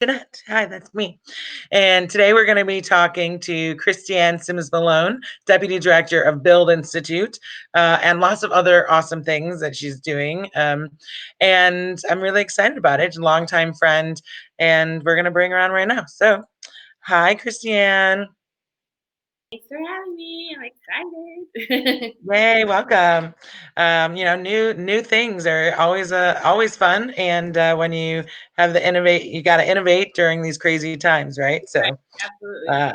Jeanette. Hi, that's me. And today we're going to be talking to Christianne Malone, Deputy Director of Build Institute, and lots of other awesome things that she's doing. And I'm really excited about it. Longtime friend, and we're going to bring her on right now. So, hi, Christianne. Thanks for having me. I'm excited. Yay, welcome. New things are always fun, and when you have the innovate, you got to innovate during these crazy times, right? Right, So. absolutely. Uh,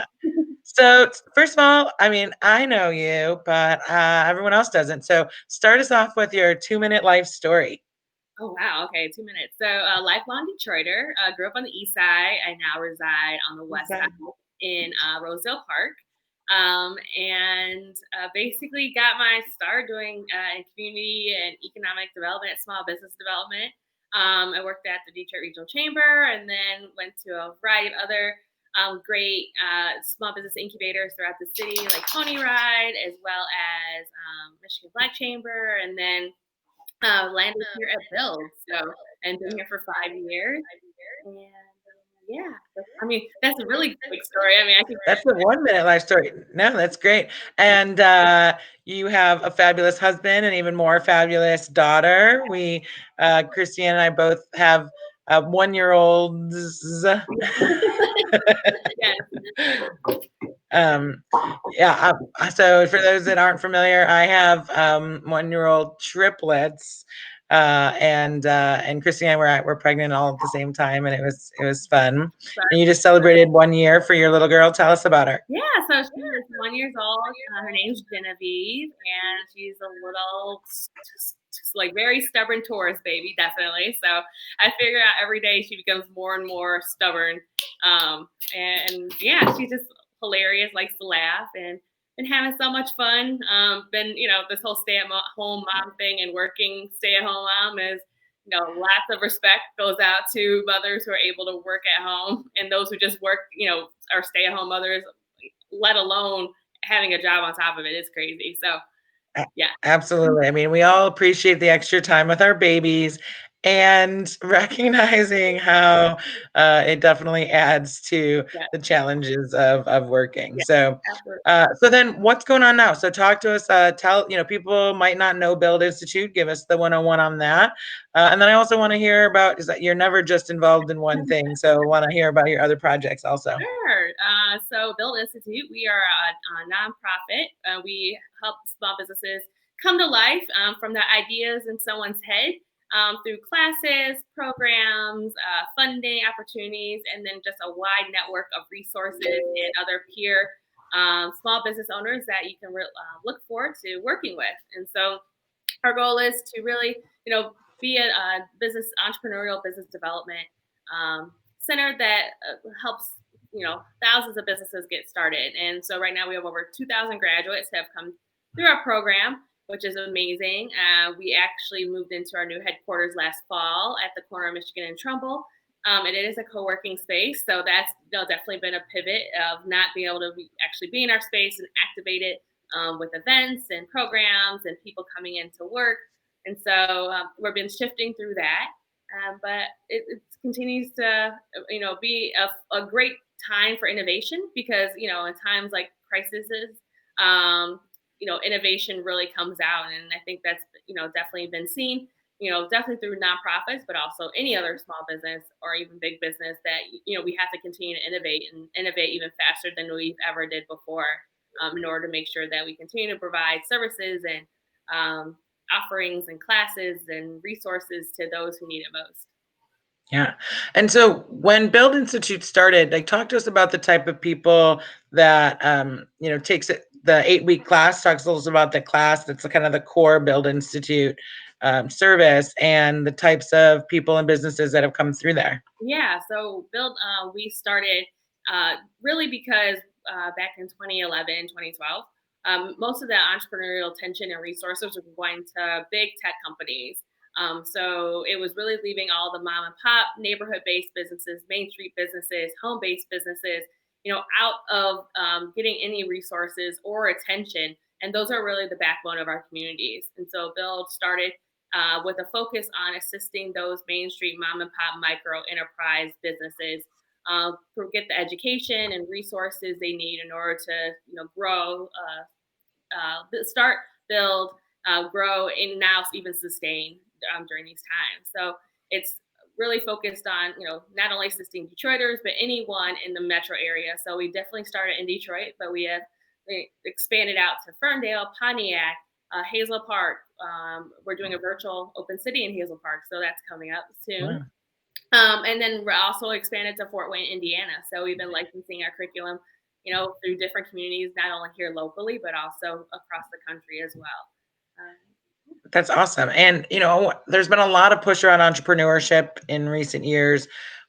So, first of all, I mean, I know you, but everyone else doesn't. So, start us off with your 2-minute life story. Oh wow. Okay, 2 minutes. So, lifelong Detroiter. Grew up on the east side. I now reside on the west Okay. side in Rosedale Park. And basically got my start doing in community and economic development, small business development. I worked at the Detroit Regional Chamber and then went to a variety of other great small business incubators throughout the city, like Pony Ride, as well as Michigan Black Chamber, and then landed here at Build. So, and been here for 5 years. And yeah, I mean, that's a really quick story. I mean, I could. That's the 1-minute life story. No, that's great. And you have a fabulous husband and even more fabulous daughter. Christiane and I both have 1-year-olds. Yes. Um, yeah. So for those that aren't familiar, I have 1-year-old triplets, and Christy and I were pregnant all at the same time, and it was fun. And you just celebrated 1 year for your little girl. Tell us about her. Yeah, so she is 1 years old. Her name's Genevieve, and she's a little, just like very stubborn Taurus baby, definitely. So I figure out every day she becomes more and more stubborn. And yeah, she's just hilarious, likes to laugh, and been having so much fun. Been this whole stay-at-home mom thing and working stay-at-home mom is. Lots of respect goes out to mothers who are able to work at home and those who just work, are stay-at-home mothers, let alone having a job on top of it is crazy. So yeah. Absolutely. I mean, we all appreciate the extra time with our babies and recognizing how it definitely adds to Yeah. the challenges of working. Yeah. So, Absolutely. so then what's going on now? So talk to us, people might not know Build Institute. Give us the 101 on that. And then I also want to hear about, is that you're never just involved in one thing. So I want to hear about your other projects also. Sure. So Build Institute, we are a nonprofit. We help small businesses come to life from the ideas in someone's head through classes, programs, funding opportunities, and then just a wide network of resources and other peer small business owners that you can look forward to working with. And so our goal is to really, be a business entrepreneurial business development center that helps thousands of businesses get started. And so right now we have over 2,000 graduates that have come through our program, which is amazing. We actually moved into our new headquarters last fall at the corner of Michigan and Trumbull. And it is a co-working space, so that's definitely been a pivot of not being able to actually be in our space and activate it with events and programs and people coming in to work. And so we've been shifting through that. But it continues to, be a great time for innovation because, in times like crises, innovation really comes out. And I think that's, definitely been seen, definitely through nonprofits, but also any other small business or even big business that, we have to continue to innovate and innovate even faster than we've ever did before in order to make sure that we continue to provide services and offerings and classes and resources to those who need it most. Yeah. And so when Build Institute started, like talk to us about the type of people that takes it the 8-week class, talks to us about the class that's the kind of the core Build Institute service and the types of people and businesses that have come through there. Yeah, so Build, we started really because back in 2011, 2012, most of the entrepreneurial attention and resources were going to big tech companies. So it was really leaving all the mom and pop, neighborhood-based businesses, Main Street businesses, home-based businesses, out of getting any resources or attention. And those are really the backbone of our communities. And so Build started with a focus on assisting those Main Street mom and pop micro enterprise businesses get the education and resources they need in order to, grow, start, build, grow, and now even sustain during these times. So it's really focused on, not only assisting Detroiters, but anyone in the metro area. So we definitely started in Detroit, but we expanded out to Ferndale, Pontiac, Hazel Park. We're doing a virtual open city in Hazel Park, so that's coming up soon. Wow. And then we're also expanded to Fort Wayne, Indiana. So we've been licensing our curriculum, through different communities, not only here locally, but also across the country as well. That's awesome. And, there's been a lot of push around entrepreneurship in recent years.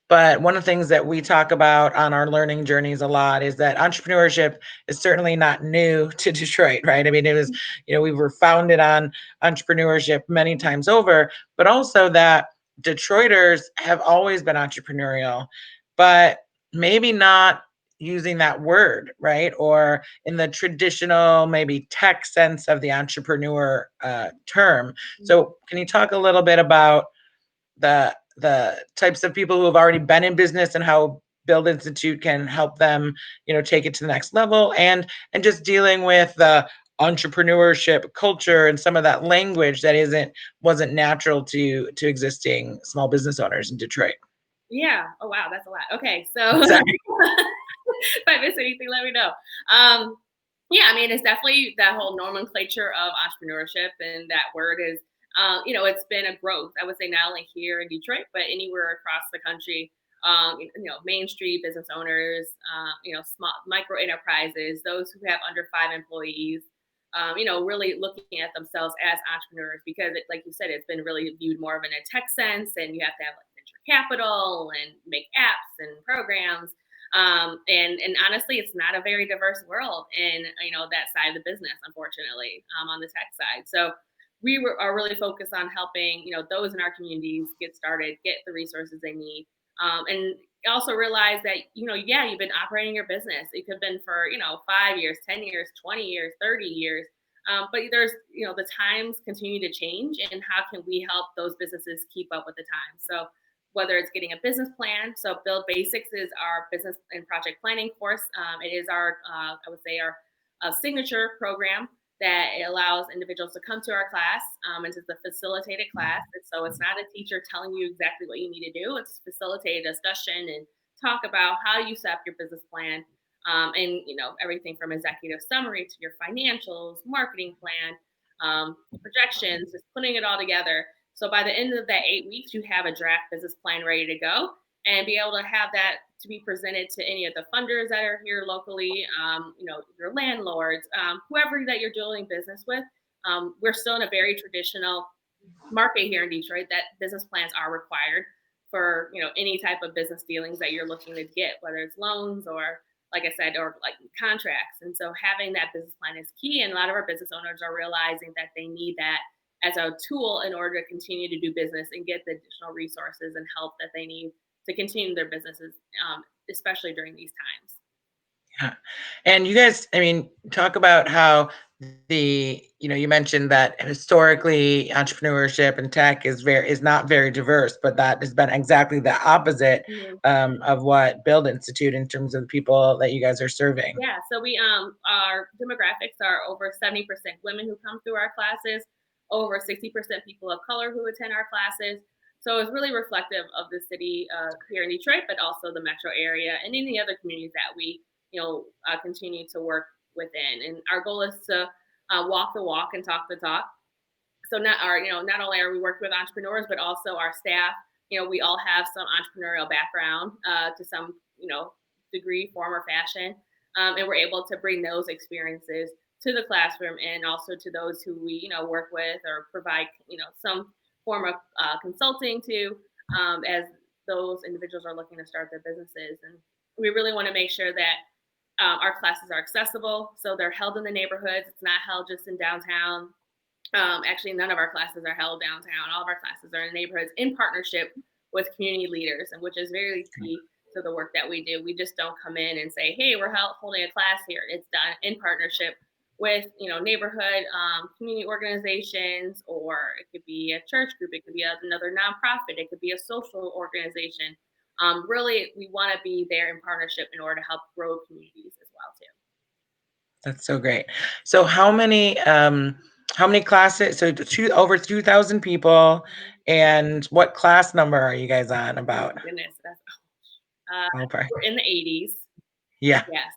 But one of the things that we talk about on our learning journeys a lot is that entrepreneurship is certainly not new to Detroit, right? I mean, it was, we were founded on entrepreneurship many times over, but also that Detroiters have always been entrepreneurial, but maybe not using that word, right? Or in the traditional, maybe tech sense of the entrepreneur term. So, can you talk a little bit about the types of people who have already been in business and how Build Institute can help them, take it to the next level, and just dealing with the entrepreneurship culture and some of that language that wasn't natural to existing small business owners in Detroit? Yeah. Oh, wow. That's a lot. Okay. So Sorry. if I miss anything, let me know. Um, yeah, I mean, it's definitely that whole nomenclature of entrepreneurship, and that word is, it's been a growth. I would say not only here in Detroit, but anywhere across the country. Main Street business owners, small micro enterprises, those who have under 5 employees. Really looking at themselves as entrepreneurs, because, like you said, it's been really viewed more of in a tech sense, and you have to have like venture capital and make apps and programs. And honestly, it's not a very diverse world in, that side of the business, unfortunately, on the tech side. So are really focused on helping, those in our communities get started, get the resources they need. And also realize that, yeah, you've been operating your business. It could have been for, 5 years, 10 years, 20 years, 30 years. But there's, the times continue to change, and how can we help those businesses keep up with the times? So whether it's getting a business plan. So Build Basics is our business and project planning course. It is our, I would say, our signature program that allows individuals to come to our class. It's a facilitated class. And so it's not a teacher telling you exactly what you need to do. It's facilitated discussion and talk about how you set up your business plan. And, everything from executive summary to your financials, marketing plan, projections, just putting it all together. So by the end of that 8 weeks, you have a draft business plan ready to go, and be able to have that to be presented to any of the funders that are here locally, your landlords, whoever that you're doing business with. We're still in a very traditional market here in Detroit that business plans are required for, any type of business dealings that you're looking to get, whether it's loans or, like I said, or like contracts. And so having that business plan is key. And a lot of our business owners are realizing that they need that as a tool in order to continue to do business and get the additional resources and help that they need to continue their businesses, especially during these times. Yeah. And you guys, I mean, talk about how you mentioned that historically entrepreneurship and tech is not very diverse, but that has been exactly the opposite Mhm. of what Build Institute in terms of the people that you guys are serving. Yeah, so we our demographics are over 70% women who come through our classes, over 60% people of color who attend our classes. So it's really reflective of the city here in Detroit, but also the metro area and any other communities that we, continue to work within. And our goal is to walk the walk and talk the talk. So not only are we working with entrepreneurs, but also our staff. We all have some entrepreneurial background to some, degree, form, or fashion, and we're able to bring those experiences to the classroom, and also to those who we, work with or provide, some form of consulting to, as those individuals are looking to start their businesses. And we really want to make sure that our classes are accessible, so they're held in the neighborhoods. It's not held just in downtown. Actually, none of our classes are held downtown. All of our classes are in neighborhoods in partnership with community leaders, and which is very key to the work that we do. We just don't come in and say, "Hey, we're holding a class here." It's done in partnership with, neighborhood community organizations, or it could be a church group, it could be another nonprofit, it could be a social organization, Really, we want to be there in partnership in order to help grow communities as well too. That's so great. So how many classes? So over 2,000 people. And what class number are you guys on Oh about? my goodness, Oh, we're in the 80s. yeah. Yes.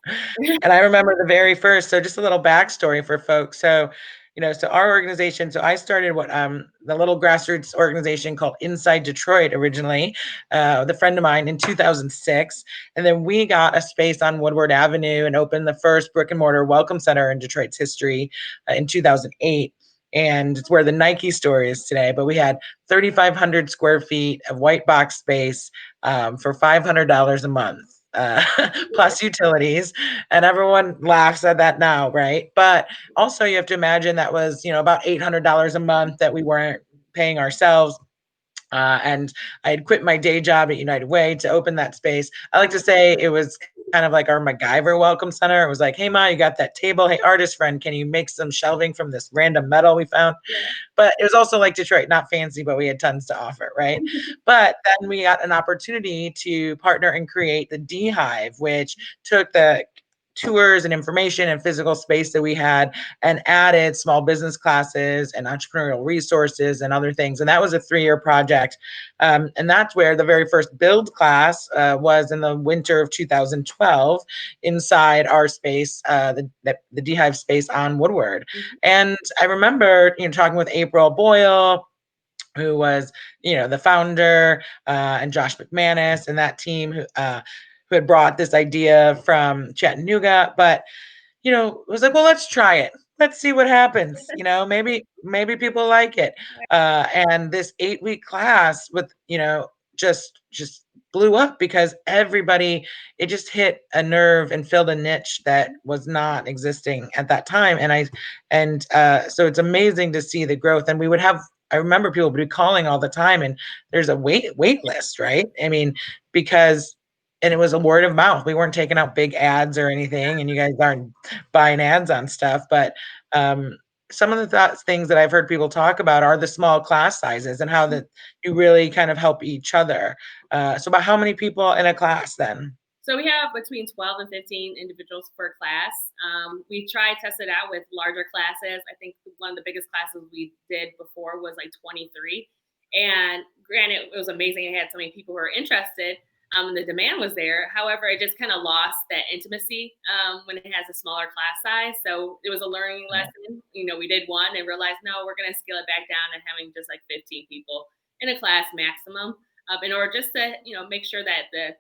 And I remember the very first, so just a little backstory for folks. So, so our organization, so I started the little grassroots organization called Inside Detroit originally, with a friend of mine in 2006. And then we got a space on Woodward Avenue and opened the first brick and mortar welcome center in Detroit's history in 2008. And it's where the Nike store is today. But we had 3,500 square feet of white box space for $500 a month, plus utilities. And everyone laughs at that now, right? But also you have to imagine that was, about $800 a month that we weren't paying ourselves. And I had quit my day job at United Way to open that space. I like to say it was kind of like our MacGyver welcome center. It was like, hey, Ma, you got that table? Hey, artist friend, can you make some shelving from this random metal we found? But it was also like Detroit, not fancy, but we had tons to offer, right? But then we got an opportunity to partner and create the D Hive, which took the tours and information and physical space that we had and added small business classes and entrepreneurial resources and other things. And that was a 3-year project. And that's where the very first build class was in the winter of 2012 inside our space, the D Hive space on Woodward. And I remember, talking with April Boyle, who was, the founder, and Josh McManus and that team who had brought this idea from Chattanooga. But it was like, well, let's try it. Let's see what happens. Maybe people like it. And this 8-week class with, just blew up because it just hit a nerve and filled a niche that was not existing at that time. So it's amazing to see the growth. And I remember people would be calling all the time, and there's a wait list, right? I mean, because and it was a word of mouth. We weren't taking out big ads or anything, and you guys aren't buying ads on stuff. But some of the things that I've heard people talk about are the small class sizes and how that you really kind of help each other. So about how many people in a class then? So we have between 12 and 15 individuals per class. We try test it out with larger classes. I think one of the biggest classes we did before was like 23. And granted, it was amazing. It had so many people who were interested. And the demand was there. However, it just kind of lost that intimacy when it has a smaller class size. So it was a learning lesson. We did one and realized, no, we're going to scale it back down and having just like 15 people in a class maximum in order just to, make sure that the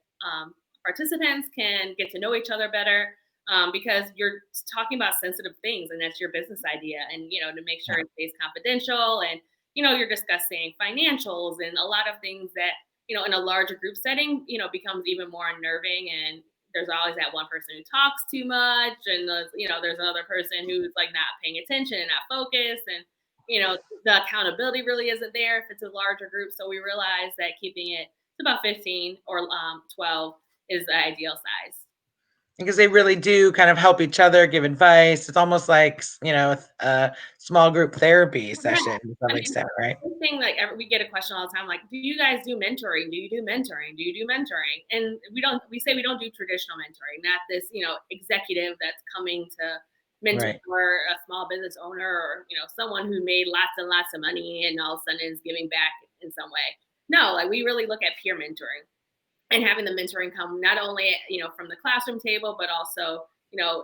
participants can get to know each other better because you're talking about sensitive things and that's your business idea. And, to make sure it stays confidential and, you're discussing financials and a lot of things that, in a larger group setting, becomes even more unnerving. And there's always that one person who talks too much. And, there's another person who's like not paying attention and not focused. And, the accountability really isn't there if it's a larger group. So we realized that keeping it to about 15 or 12 is the ideal size. Because they really do kind of help each other, give advice. It's almost like, a small group therapy session to some extent, right? One thing, like we get a question all the time, like, do you guys do mentoring? Do you do mentoring? Do you do mentoring? And we say we don't do traditional mentoring, not this, executive that's coming to mentor a small business owner or, someone who made lots and lots of money and all of a sudden is giving back in some way. No, like we really look at peer mentoring. And having the mentoring come not only, from the classroom table, but also,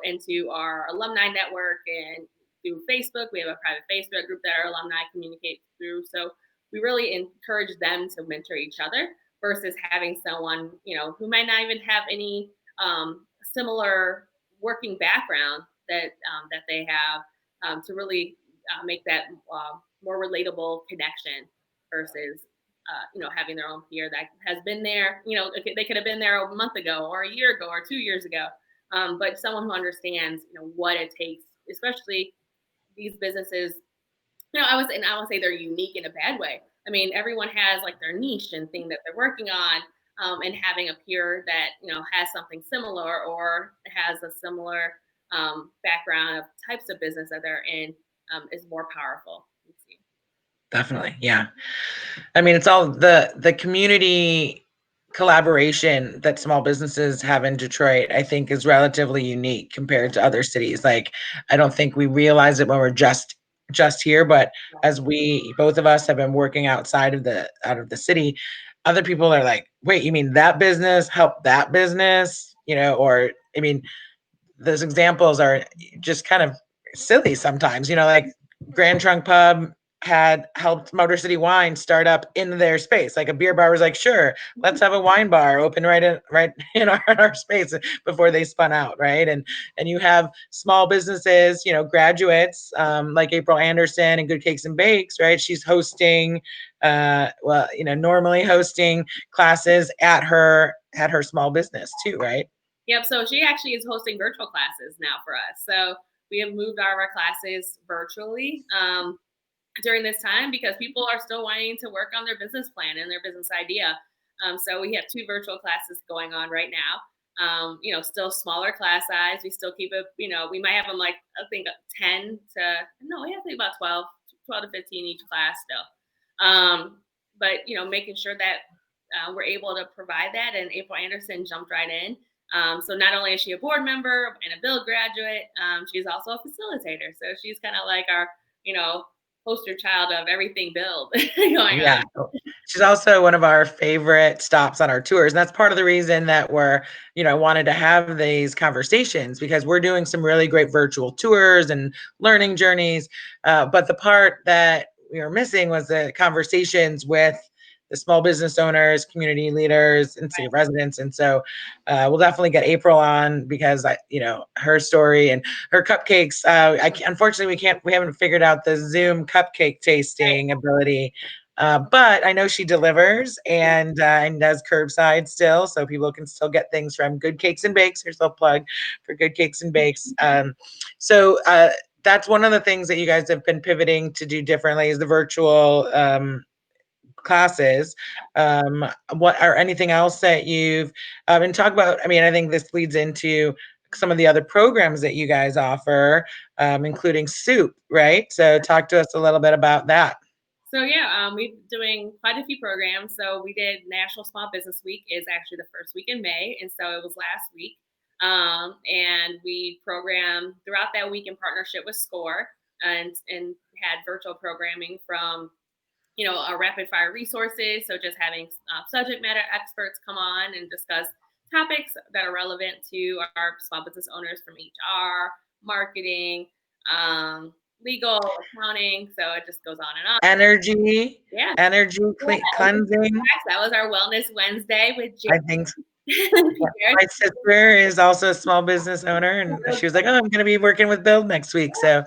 into our alumni network and through Facebook. We have a private Facebook group that our alumni communicate through. So we really encourage them to mentor each other versus having someone, who might not even have any similar working background that they have to really make that more relatable connection versus having their own peer that has been there. They could have been there a month ago or a year ago or 2 years ago, but someone who understands, what it takes, especially these businesses. I would say they're unique in a bad way. I mean, everyone has like their niche and thing that they're working on, and having a peer that has something similar or has a similar background of types of business that they're in is more powerful. Definitely. Yeah. I mean, it's all the community collaboration that small businesses have in Detroit, I think is relatively unique compared to other cities. Like, I don't think we realize it when we're just here, but as we both of us have been working outside of the city, other people are like, wait, you mean that business helped that business? Or I mean, those examples are just kind of silly sometimes, like Grand Trunk Pub had helped Motor City Wine start up in their space. Like a beer bar was like, sure, let's have a wine bar open right in our space before they spun out, right? And you have small businesses, graduates, like April Anderson and Good Cakes and Bakes, right? She's hosting, normally hosting classes at her small business too, right? Yep. So she actually is hosting virtual classes now for us. So we have moved all of our classes virtually during this time because people are still wanting to work on their business plan and their business idea. So we have 2 virtual classes going on right now. Still smaller class size. We still keep it, we might have them like, I think 10 to, no, we have to about 12 to 15 each class still. But, making sure that we're able to provide that. And April Anderson jumped right in. So not only is she a board member and a Build graduate, she's also a facilitator. So she's kind of like our, poster child of everything Build going Yeah. on. She's also one of our favorite stops on our tours. And that's part of the reason that we're, wanted to have these conversations, because we're doing some really great virtual tours and learning journeys. But the part that we were missing was the conversations with the small business owners, community leaders, and city residents. And so we'll definitely get April on, because her story and her cupcakes. Unfortunately, we haven't figured out the Zoom cupcake tasting ability. But I know she delivers and does curbside still, so people can still get things from Good Cakes and Bakes. Here's a plug for Good Cakes and Bakes. So that's one of the things that you guys have been pivoting to do differently, is the virtual classes. What or anything else that you've been talk about? I mean, I think this leads into some of the other programs that you guys offer, including soup, right? So talk to us a little bit about that. So yeah, we've doing quite a few programs. So we did National Small Business Week is actually the first week in May, and so it was last week. And we programmed throughout that week in partnership with SCORE, and had virtual programming from our rapid fire resources. So just having subject matter experts come on and discuss topics that are relevant to our small business owners, from HR, marketing, legal, accounting. So it just goes on and on. Energy, Yeah. energy cleansing. That was our Wellness Wednesday with I think Pierce. my sister is also a small business owner, and she was like, "Oh, I'm going to be working with Build next week." So,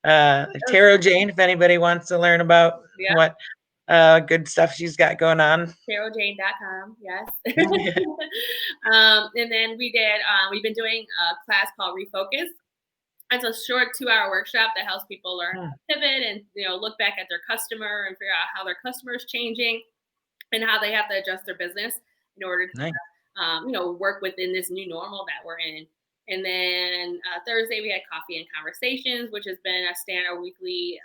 Taro Jane, if anybody wants to learn about Yeah. what good stuff she's got going on. TaroJane.com, yes. And then we've been doing a class called Refocus. It's a short 2-hour workshop that helps people learn how to pivot and look back at their customer and figure out how their customer is changing and how they have to adjust their business in order to Nice. work within this new normal that we're in. And then Thursday we had Coffee and Conversations, which has been a standard weekly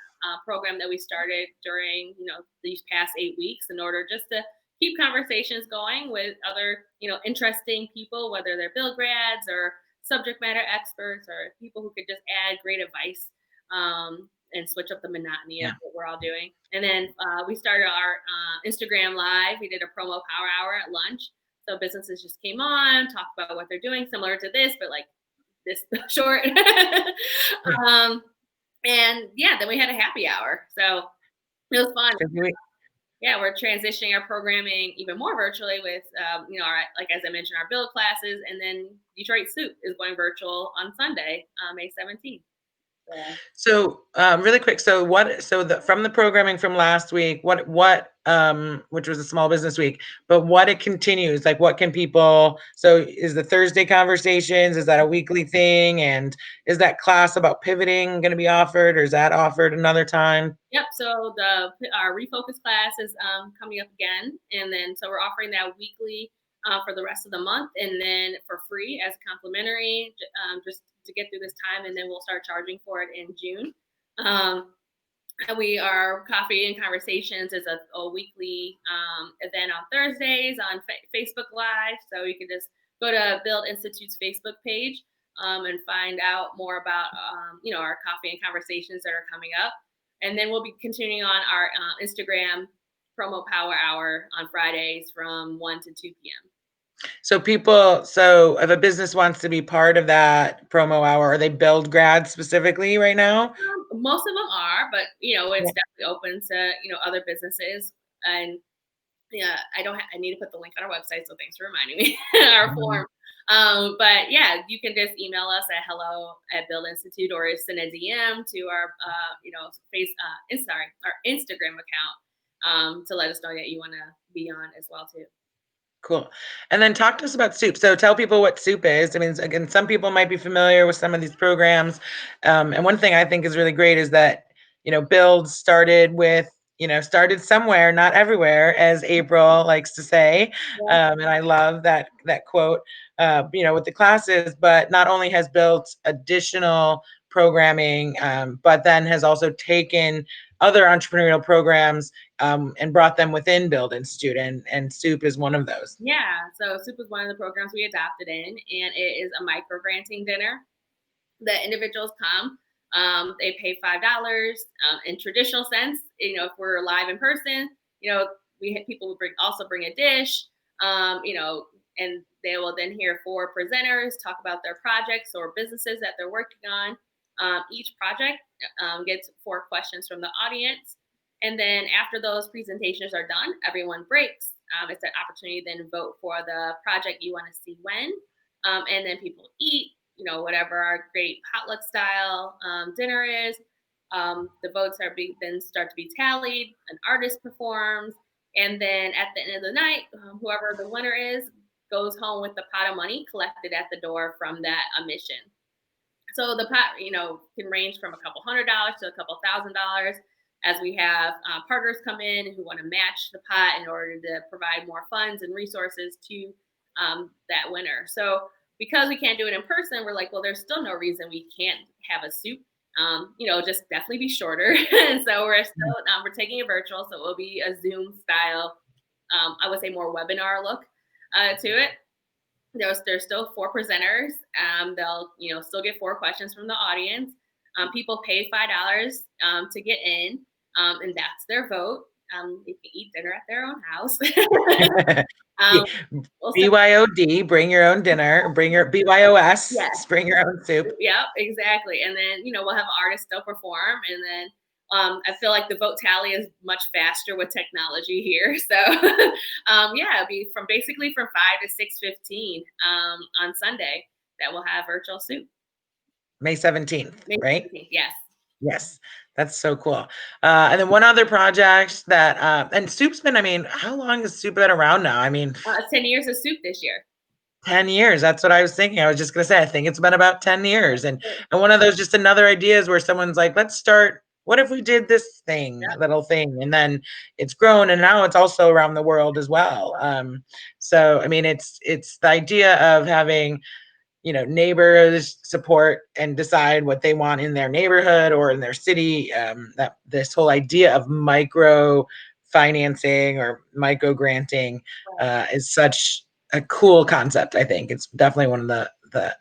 program that we started during these past 8 weeks, in order just to keep conversations going with other interesting people, whether they're Build grads or subject matter experts or people who could just add great advice and switch up the monotony of what we're all doing. And then we started our Instagram Live. We did a promo power hour at lunch. So businesses just came on, talked about what they're doing, similar to this, but like this short. And yeah, then we had a happy hour. So it was fun. Yeah, we're transitioning our programming even more virtually with, like as I mentioned, our Build classes, and then Detroit Soup is going virtual on Sunday, May 17th. So, really quick, from the programming from last week, what which was a small business week, but what it continues, like what can people, so is the Thursday conversations, is that a weekly thing? And is that class about pivoting going to be offered, or is that offered another time? Yep. So our refocus class is coming up again, and then so we're offering that weekly for the rest of the month, and then for free as complimentary, just to get through this time, and then we'll start charging for it in June. And we are Coffee and Conversations is a weekly event on Thursdays on Facebook Live. So you can just go to Build Institute's Facebook page and find out more about our coffee and conversations that are coming up. And then we'll be continuing on our Instagram promo power hour on Fridays from 1 to 2 p.m. So if a business wants to be part of that promo hour, are they Build grads specifically right now? Most of them are, but it's Yeah. definitely open to other businesses. And yeah, I need to put the link on our website. So thanks for reminding me our form. But yeah, you can just email us at hello@Build Institute or send a DM to our our Instagram account to let us know that you want to be on as well too. Cool. And then talk to us about soup. So tell people what soup is. I mean, again, some people might be familiar with some of these programs. And one thing I think is really great is that, Build started somewhere, not everywhere, as April likes to say. And I love that quote, with the classes, but not only has built additional programming, but then has also taken other entrepreneurial programs and brought them within Build Institute, and Soup is one of those. Yeah, so Soup is one of the programs we adopted in, and it is a micro granting dinner that individuals come. They pay $5 in traditional sense. If we're live in person, we have people who also bring a dish. And they will then hear 4 presenters talk about their projects or businesses that they're working on. Each project gets 4 questions from the audience. And then after those presentations are done, everyone breaks. It's an opportunity to then vote for the project you want to see when. And then people eat, whatever our great potluck style dinner is. The votes then start to be tallied. An artist performs. And then at the end of the night, whoever the winner is goes home with the pot of money collected at the door from that mission. So the pot, can range from a couple $100s to a couple $1,000s, as we have partners come in who want to match the pot in order to provide more funds and resources to that winner. So because we can't do it in person, we're like, well, there's still no reason we can't have a soup. Just definitely be shorter. So we're taking it virtual, so it will be a Zoom style. I would say more webinar look to it. There's still 4 presenters. They'll still get 4 questions from the audience. People pay $5 to get in, and that's their vote. They can eat dinner at their own house. BYOD, bring your own dinner, bring your BYOS, bring your own soup. Yep, exactly. And then, we'll have artists still perform. And then I feel like the vote tally is much faster with technology here. So it'll be from 5 to 6:15 on Sunday that we'll have virtual soup. May 17th, right? 17th, yes. Yes, that's so cool. And then one other project that, and Soup's been, how long has Soup been around now? 10 years of Soup this year. 10 years. That's what I was thinking. I was just going to say, I think it's been about 10 years. And one of those, just another ideas where someone's like, let's start, what if we did this little thing? And then it's grown, and now it's also around the world as well. So, it's the idea of having, neighbors support and decide what they want in their neighborhood or in their city. That this whole idea of micro financing or micro granting is such a cool concept. I think it's definitely one of the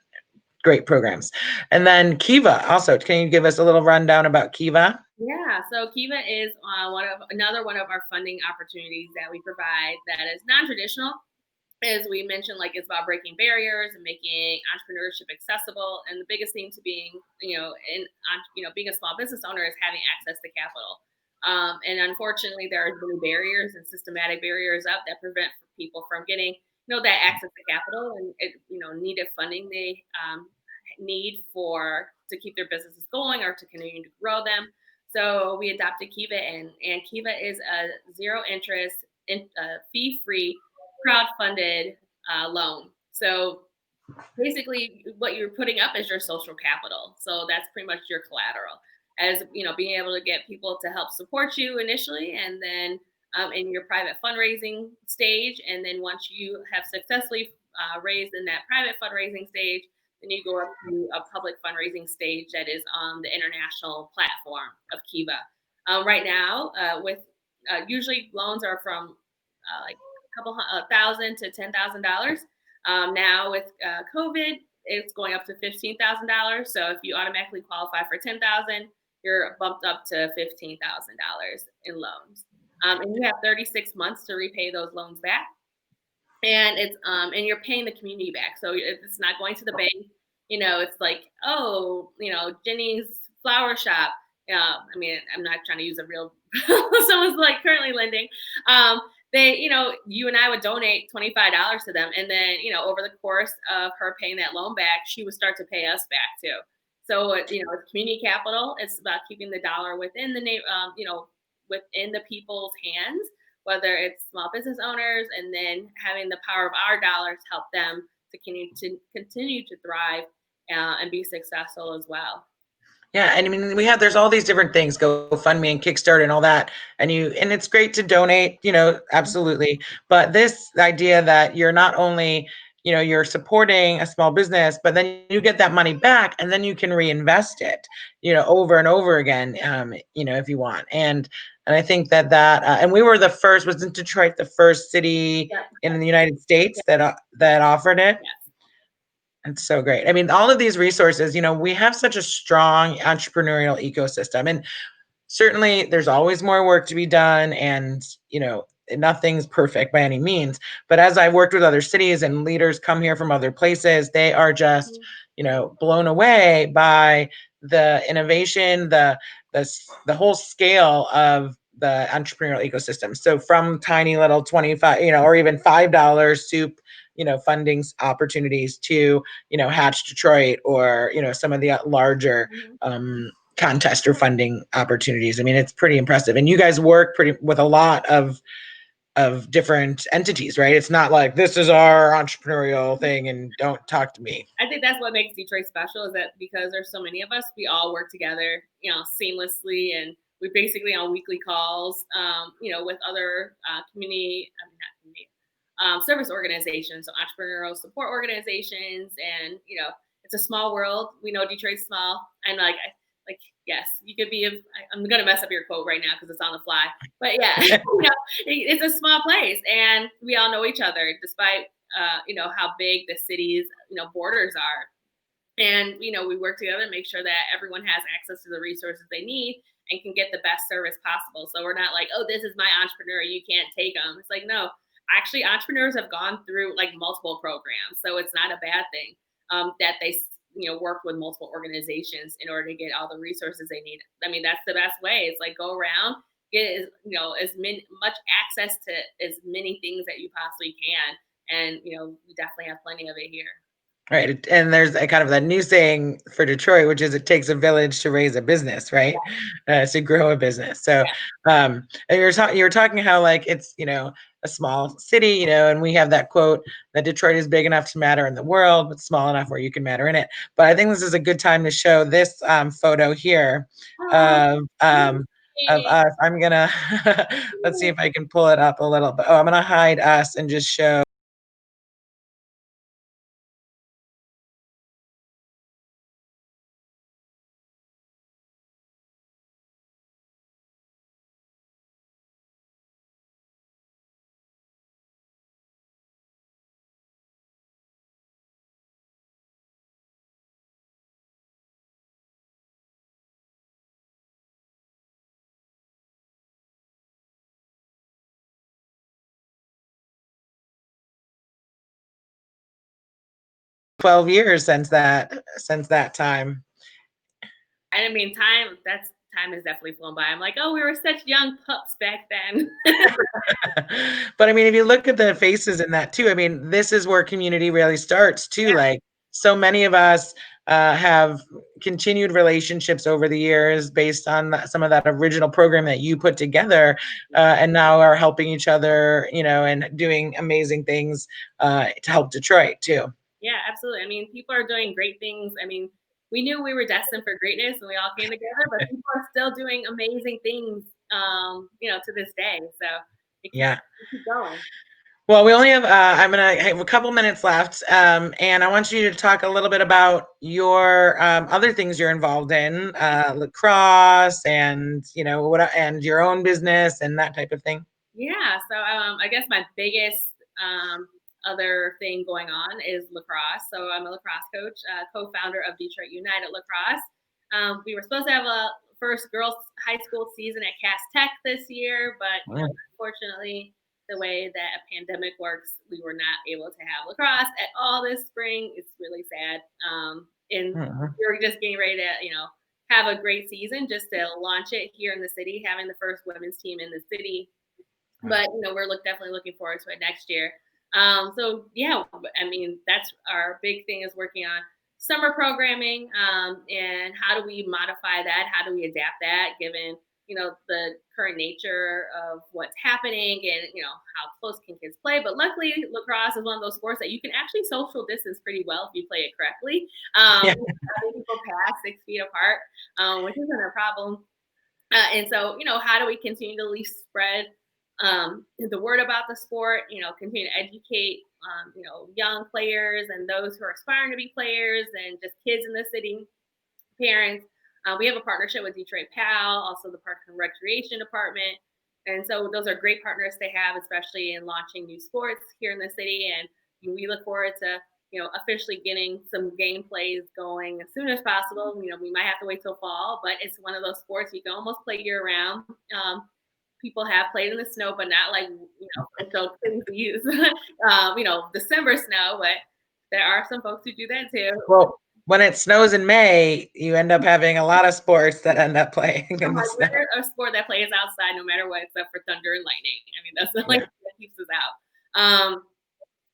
great programs. And then Kiva, also, can you give us a little rundown about Kiva? Yeah, so Kiva is another one of our funding opportunities that we provide that is non-traditional. As we mentioned, it's about breaking barriers and making entrepreneurship accessible. And the biggest thing to being, being a small business owner is having access to capital. And unfortunately, there are many barriers and systematic barriers up that prevent people from getting, that access to capital and needed funding they need to keep their businesses going or to continue to grow them. So we adopted Kiva, and Kiva is a zero interest, fee-free, crowd-funded loan. So basically what you're putting up is your social capital. So that's pretty much your collateral, as being able to get people to help support you initially, and then in your private fundraising stage. And then once you have successfully raised in that private fundraising stage, then you go up to a public fundraising stage that is on the international platform of Kiva. Right now, with usually loans are from like a couple thousand to $10,000. Now with COVID, it's going up to $15,000. So if you automatically qualify for 10,000, you're bumped up to $15,000 in loans. And you have 36 months to repay those loans back. And it's and you're paying the community back. So it's not going to the bank. It's like, oh, Jenny's flower shop. I mean, I'm not trying to use a real someone's like currently lending. They, you and I would donate $25 to them, and then over the course of her paying that loan back, she would start to pay us back too. So it's community capital. It's about keeping the dollar within within the people's hands, whether it's small business owners, and then having the power of our dollars help them to continue to thrive and be successful as well. Yeah, and I mean, there's all these different things, GoFundMe and Kickstarter and all that, and it's great to donate, absolutely. But this idea that you're not only, you're supporting a small business, but then you get that money back, and then you can reinvest it, over and over again, if you want. And I think that and we were wasn't Detroit the first city in the United States that offered it? Yes. It's so great. I mean, all of these resources, we have such a strong entrepreneurial ecosystem, and certainly there's always more work to be done, and, nothing's perfect by any means. But as I've worked with other cities and leaders come here from other places, they are just, blown away by the innovation, the whole scale of the entrepreneurial ecosystem. So from tiny little 25, or even $5 soup, funding opportunities to, Hatch Detroit, or, some of the larger contest or funding opportunities. I mean, it's pretty impressive. And you guys work with a lot of different entities, right? It's not like this is our entrepreneurial thing and don't talk to me. I think that's what makes Detroit special, is that because there's so many of us, we all work together, seamlessly, and we basically on weekly calls, with other community, I mean, not community, service organizations, so entrepreneurial support organizations, and it's a small world. We know Detroit's small, and yes, you could be. I'm gonna mess up your quote right now because it's on the fly, but yeah, it's a small place, and we all know each other, despite how big the city's borders are. And we work together to make sure that everyone has access to the resources they need and can get the best service possible. So we're not like, oh, this is my entrepreneur, you can't take them. It's like, no, actually entrepreneurs have gone through like multiple programs, so it's not a bad thing that they work with multiple organizations in order to get all the resources they need. I mean, that's the best way. It's like, go around, get as much access to as many things that you possibly can, and we definitely have plenty of it here. Right. And there's a kind of that new saying for Detroit, which is it takes a village to raise a business, right? To grow a business. So, and you were talking how like it's, a small city, and we have that quote that Detroit is big enough to matter in the world, but small enough where you can matter in it. But I think this is a good time to show this photo here of us. I'm gonna let's see if I can pull it up a little bit. Oh, I'm gonna hide us and just show. 12 years since that time. I mean, time has definitely flown by. I'm like, oh, we were such young pups back then. But I mean, if you look at the faces in that too, I mean, this is where community really starts too. Yeah. Like so many of us have continued relationships over the years based on some of that original program that you put together, and now are helping each other, and doing amazing things to help Detroit too. Yeah, absolutely. I mean, people are doing great things. I mean, we knew we were destined for greatness and we all came together, but people are still doing amazing things, to this day. So yeah, keep going. Well, we only have, I have a couple minutes left, and I want you to talk a little bit about your other things you're involved in, lacrosse, and and your own business and that type of thing. Yeah, so I guess my biggest other thing going on is lacrosse. So I'm a lacrosse coach, co-founder of Detroit United Lacrosse. We were supposed to have a first girls high school season at Cass Tech this year, but Mm, unfortunately, the way that a pandemic works, we were not able to have lacrosse at all this spring. It's really sad. And mm, we were just getting ready to, have a great season just to launch it here in the city, having the first women's team in the city, but we're definitely looking forward to it next year. So yeah, I mean that's our big thing is working on summer programming, and how do we modify that? How do we adapt that given the current nature of what's happening and how close can kids play? But luckily, lacrosse is one of those sports that you can actually social distance pretty well if you play it correctly. yeah. Having people pass 6 feet apart, which isn't a problem. And so, how do we continue to at least spread the word about the sport? Continue to educate, young players and those who are aspiring to be players, and just kids in the city, parents. We have a partnership with Detroit PAL, also the Parks and Recreation Department, and so those are great partners to have, especially in launching new sports here in the city. And we look forward to officially getting some game plays going as soon as possible. We might have to wait till fall, but it's one of those sports you can almost play year round. People have played in the snow, but not like until things use December snow. But there are some folks who do that too. Well, when it snows in May, you end up having a lot of sports that end up playing in the Like snow. we're a sport that plays outside no matter what, except for thunder and lightning. I mean, that's the only Yeah. thing that keeps us out.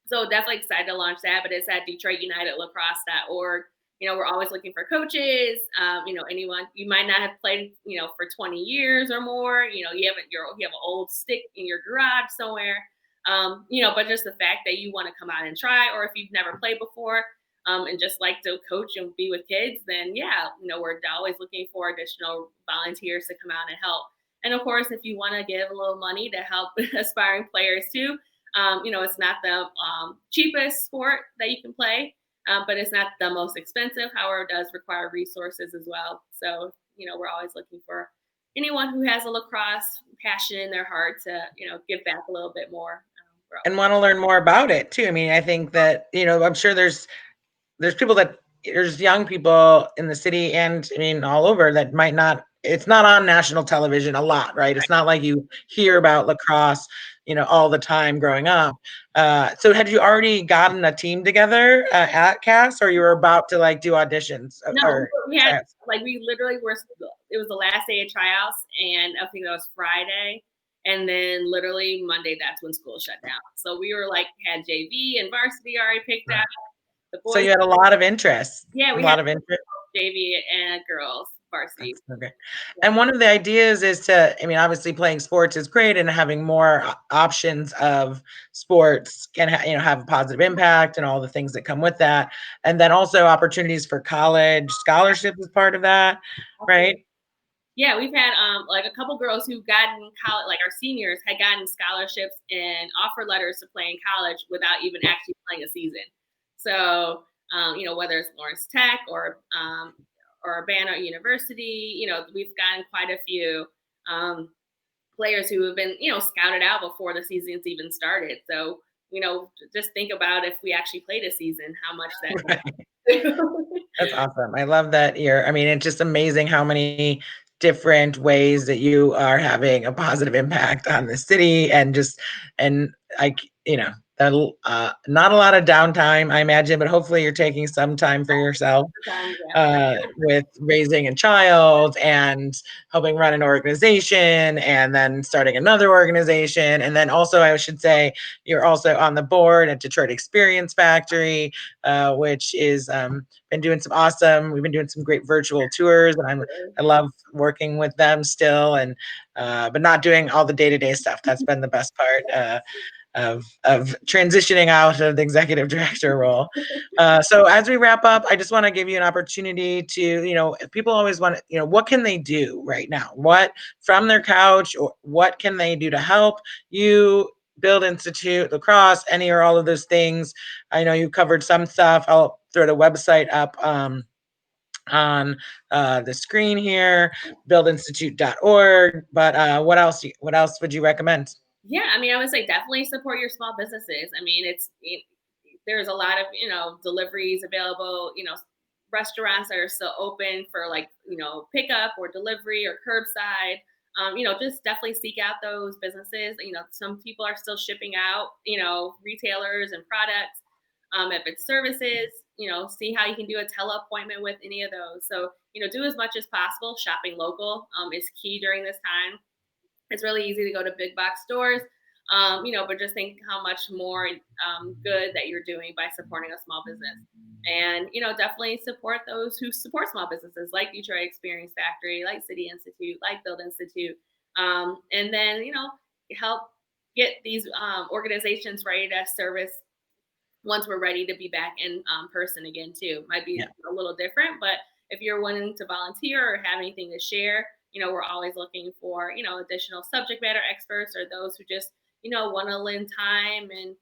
So definitely excited to launch that, but it's at DetroitUnitedLacrosse.org. We're always looking for coaches. Anyone you might not have played, for 20 years or more. You have an old stick in your garage somewhere. But just the fact that you want to come out and try, or if you've never played before, and just like to coach and be with kids, then yeah, we're always looking for additional volunteers to come out and help. And of course, if you want to give a little money to help aspiring players too, it's not the cheapest sport that you can play, but it's not the most expensive. However, it does require resources as well. So, we're always looking for anyone who has a lacrosse passion in their heart to, give back a little bit more. And want to learn more about it too. I mean, I think that, I'm sure there's people there's young people in the city and I mean all over that might not, it's not on national television a lot, right? It's not like you hear about lacrosse, all the time growing up. So had you already gotten a team together at Cass, or you were about to like do auditions No, or we had tryouts? we literally were. It was the last day of tryouts, and I think that was Friday, and then literally Monday, that's when school shut down. So we were like had JV and varsity already picked out. The So boys, you had a lot of interest, yeah, a we had lot of interest. JV and girls varsity. That's okay. And one of the ideas is to, I mean, obviously playing sports is great, and having more options of sports can, have a positive impact and all the things that come with that. And then also opportunities for college scholarships is part of that, Yeah. right? Yeah, we've had like a couple girls who gotten college, like our seniors had gotten scholarships and offer letters to play in college without even actually playing a season. So whether it's Lawrence Tech or Urbana University, we've gotten quite a few players who have been scouted out before the season's even started. So just think about if we actually played a season, how much that. Right. That's awesome. I love that I mean, it's just amazing how many different ways that you are having a positive impact on the city, and just, and like, not a lot of downtime, I imagine, but hopefully you're taking some time for yourself with raising a child and helping run an organization and then starting another organization. And then also, I should say, you're also on the board at Detroit Experience Factory, which is been doing some awesome, we've been doing some great virtual tours, and I love working with them still, and but not doing all the day-to-day stuff. That's been the best part. Of transitioning out of the executive director role. So as we wrap up, I just want to give you an opportunity to, if people always want to, what can they do right now? What from their couch, or what can they do to help you Build Institute, Lacrosse, any or all of those things. I know you covered some stuff. I'll throw the website up on the screen here, buildinstitute.org. But what else? What else would you recommend? Yeah, I mean, I would say definitely support your small businesses. I mean, there's a lot of deliveries available. Restaurants that are still open for like pickup or delivery or curbside. Just definitely seek out those businesses. Some people are still shipping out. Retailers and products. If it's services, see how you can do a tele appointment with any of those. So do as much as possible. Shopping local is key during this time. It's really easy to go to big box stores, but just think how much more good that you're doing by supporting a small business. And, definitely support those who support small businesses like Detroit Experience Factory, like City Institute, like Build Institute. And then, help get these organizations ready to service once we're ready to be back in person again too. Might be a little different, but if you're wanting to volunteer or have anything to share, we're always looking for additional subject matter experts or those who just want to lend time and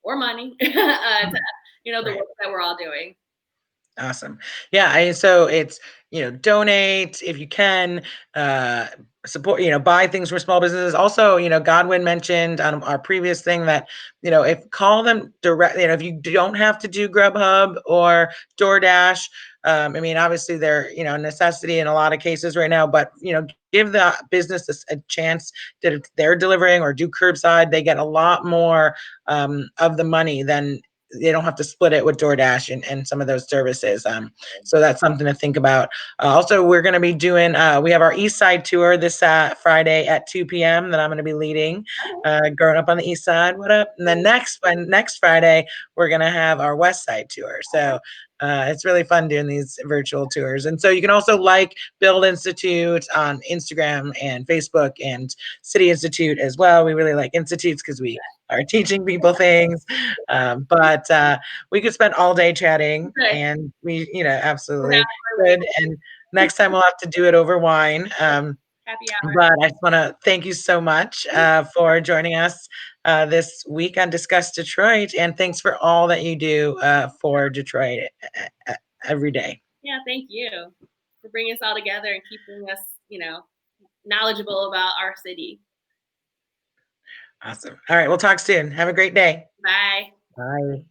or money to the work that we're all doing. Awesome. Yeah. So it's, donate if you can, support, buy things for small businesses. Also, Godwin mentioned on our previous thing that, if call them direct, if you don't have to do Grubhub or DoorDash, I mean, obviously they're, a necessity in a lot of cases right now, but, give the business a chance that if they're delivering or do curbside, they get a lot more of the money than they don't have to split it with DoorDash and some of those services. So that's something to think about. Also, we're going to be doing, we have our East Side tour this Friday at 2 p.m. that I'm going to be leading, growing up on the East Side. What up? And then next Friday, we're going to have our West Side tour. So it's really fun doing these virtual tours. And so you can also like Build Institute on Instagram and Facebook and City Institute as well. We really like institutes because we are teaching people things. But we could spend all day chatting and we, absolutely could. And next time we'll have to do it over wine. Happy hour. But I just want to thank you so much for joining us this week on Discuss Detroit. And thanks for all that you do for Detroit every day. Yeah, thank you for bringing us all together and keeping us, knowledgeable about our city. Awesome. All right. We'll talk soon. Have a great day. Bye. Bye.